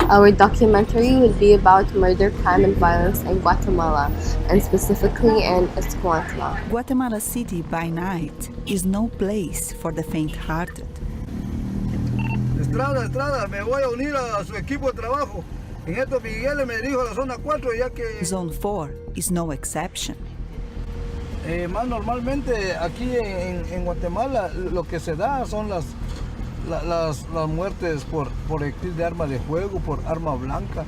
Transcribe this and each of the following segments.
Our documentary would be about murder, crime, and violence in Guatemala, and specifically in Escuintla. Guatemala City by night is no place for the faint-hearted. Estrada, me voy a unir a su equipo de trabajo. En esto Miguel me dirijo a la zona 4 ya que... Zone 4 is no exception. Más normalmente aquí en Guatemala lo que se da son las muertes por proyectil de arma de fuego, por arma blanca,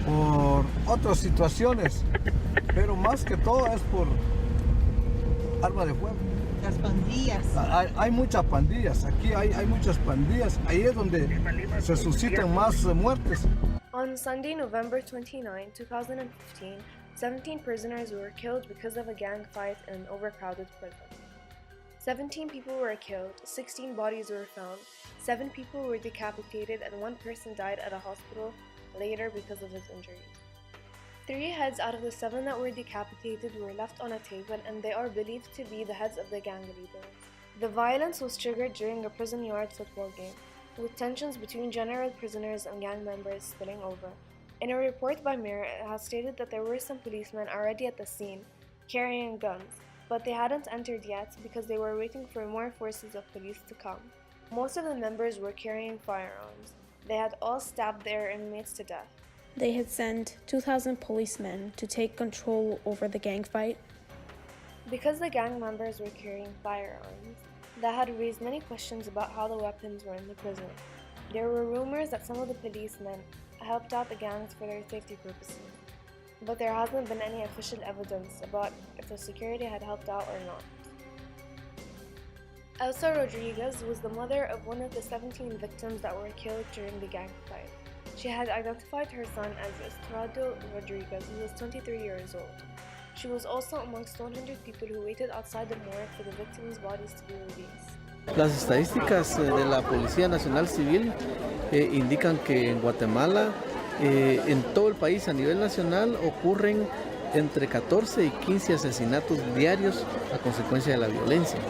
por otras situaciones, pero más que todo es por arma de fuego. Las pandillas. Hay muchas pandillas, aquí hay muchas pandillas, ahí es donde se suscitan más muertes. On Sunday, November 29, 2015, 17 prisoners were killed because of a gang fight in an overcrowded prison. 17 people were killed, 16 bodies were found, 7 people were decapitated, and 1 person died at a hospital later because of his injuries. 3 heads out of the 7 that were decapitated were left on a table, and they are believed to be the heads of the gang leaders. The violence was triggered during a prison yard football game, with tensions between general prisoners and gang members spilling over. In a report by Mir, it has stated that there were some policemen already at the scene, carrying guns, but they hadn't entered yet because they were waiting for more forces of police to come. Most of the members were carrying firearms. They had all stabbed their inmates to death. They had sent 2,000 policemen to take control over the gang fight. Because the gang members were carrying firearms, that had raised many questions about how the weapons were in the prison. There were rumors that some of the policemen helped out the gangs for their safety purposes, but there hasn't been any official evidence about if the security had helped out or not. Elsa Rodriguez was the mother of one of the 17 victims that were killed during the gang fight. She had identified her son as Estrado Rodriguez, who was 23 years old. She was also amongst 100 people who waited outside the morgue for the victims' bodies to be released. Las estadísticas de la Policía Nacional Civil indican que en Guatemala, en todo el país a nivel nacional, ocurren entre 14 y 15 asesinatos diarios a consecuencia de la violencia,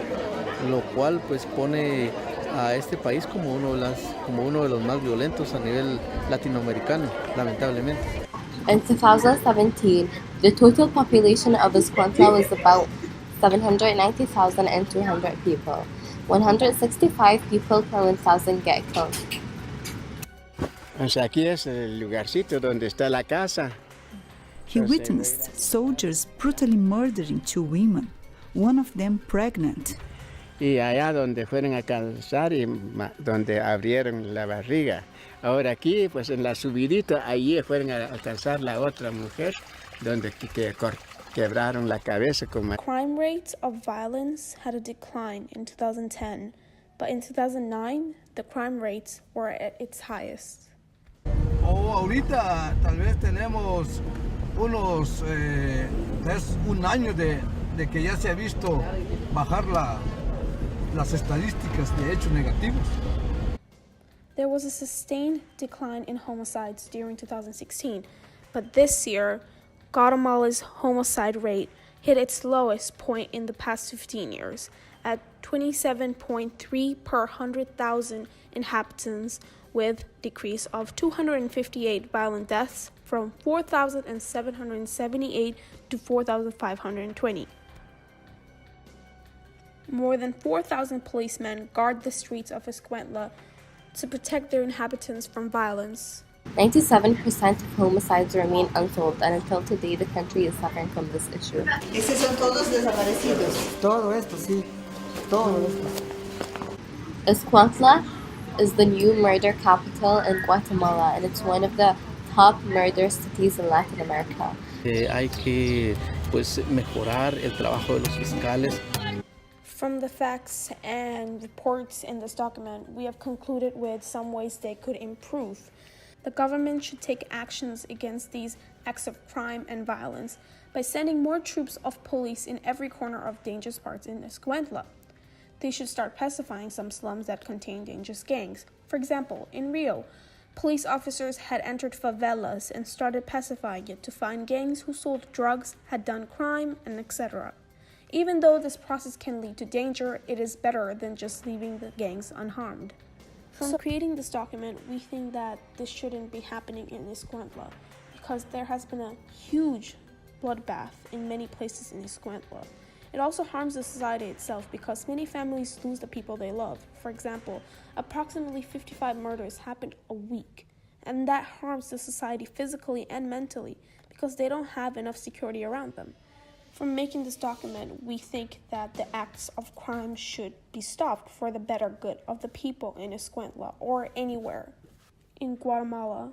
lo cual pues pone a este país como uno de los más violentos a nivel latinoamericano, lamentablemente. In 2017, the total population of Escuintla was about 790,200 people. 165 people per 1,000 get killed. O sea, aquí es el lugarcito donde está la casa. He witnessed soldiers brutally murdering 2 women, one of them pregnant. Y allá donde fueron a calzar y donde abrieron la barriga. Ahora aquí, pues en la subidita, allí fueron a alcanzar la otra mujer, donde quebraron la cabeza. Crime rates of violence had a decline in 2010, but in 2009, the crime rates were at its highest. Ahorita tal vez tenemos es un año de que ya se ha visto bajar las estadísticas de hechos negativos. There was a sustained decline in homicides during 2016, but this year, Guatemala's homicide rate hit its lowest point in the past 15 years, at 27.3 per 100,000 inhabitants, with decrease of 258 violent deaths from 4,778 to 4,520. More than 4,000 policemen guard the streets of Escuintla to protect their inhabitants from violence. 97% of homicides remain unsolved, and until today, the country is suffering from this issue. Esos son todos desaparecidos. Todo esto, sí. Todo esto. Escuintla is the new murder capital in Guatemala, and it's one of the top murder cities in Latin America. Hay que mejorar el trabajo de los fiscales. From the facts and reports in this document, we have concluded with some ways they could improve. The government should take actions against these acts of crime and violence by sending more troops of police in every corner of dangerous parts in Escuintla. They should start pacifying some slums that contain dangerous gangs. For example, in Rio, police officers had entered favelas and started pacifying it to find gangs who sold drugs, had done crime, and etc. Even though this process can lead to danger, it is better than just leaving the gangs unharmed. From creating this document, we think that this shouldn't be happening in Escuintla because there has been a huge bloodbath in many places in Escuintla. It also harms the society itself because many families lose the people they love. For example, approximately 55 murders happened a week, and that harms the society physically and mentally because they don't have enough security around them. From making this document, we think that the acts of crime should be stopped for the better good of the people in Escuintla or anywhere in Guatemala.